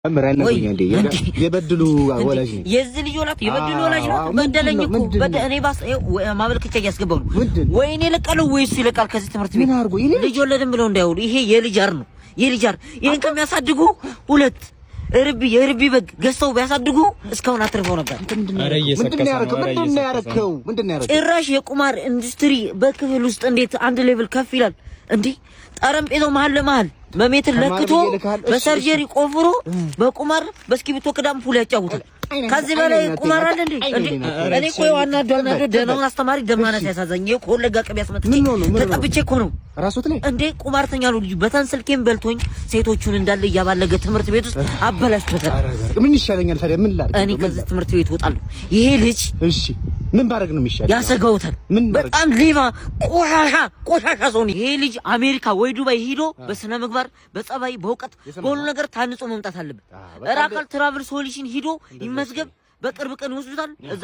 አምራና እንዴ የበድሉ ወላጅ ነው የዚህ ልጅ ወላት የበድሉ ወላጅ ነው በደለኝ እኮ እኔ ባስ ማመልከቻ ያስገባው ወይኔ ለቀለው ወይስ ይለቃል ከዚህ ትምህርት ቤት ልጅ ወለድም ብለው እንዳይውሉ ይሄ የልጅ አር ነው የልጅ አር ይሄን ከሚያሳድጉ ሁለት የርቢ በግ ገዝተው ቢያሳድጉ እስካሁን አትርፈው ነበር ምንድነው ያረከው ጭራሽ የቁማር ኢንዱስትሪ በክፍል ውስጥ እንዴት አንድ ሌቭል ከፍ ይላል እንዴ ጠረጴዛው መሀል ለመሀል በሜትር ለክቶ በሰርጀሪ ቆፍሮ በቁማር በስኪቢቶ ከዳም ፉል ያጫውታል ከዚህ በላይ ቁማር አለ እንዴ እኔ ቆይ ዋና ዳናዶ ደናውን አስተማሪ ደማናት ያሳዛኝ የኮለጋ ቀብ ያስመጥቼ ተጠብቼ እኮ ነው ራሱት ላይ እንዴ ቁማርተኛ ነው ልጅ በተንስልኬም በልቶኝ ሴቶቹን እንዳለ ያባለገ ትምህርት ቤት ውስጥ አበላሽቶታል ምን ይሻለኛል ታዲያ ምን ላድርግ እኔ ከዚህ ትምህርት ቤት ወጣለሁ ይሄ ልጅ እሺ ምን ባረግ ነው የሚሻለው ያሰጋውታል በጣም ሌባ ቆሻሻ ሰው ነው ይሄ ልጅ አሜሪካ ወይ ዱባይ ሄዶ በስነ ምግባር በጸባይ በእውቀት በሁሉ ነገር ታንጾ መምጣት አለበት ራካል ትራቨል ሶሉሽን ሄዶ ይመስገብ በቅርብ ቀን ይወስዱታል እዛ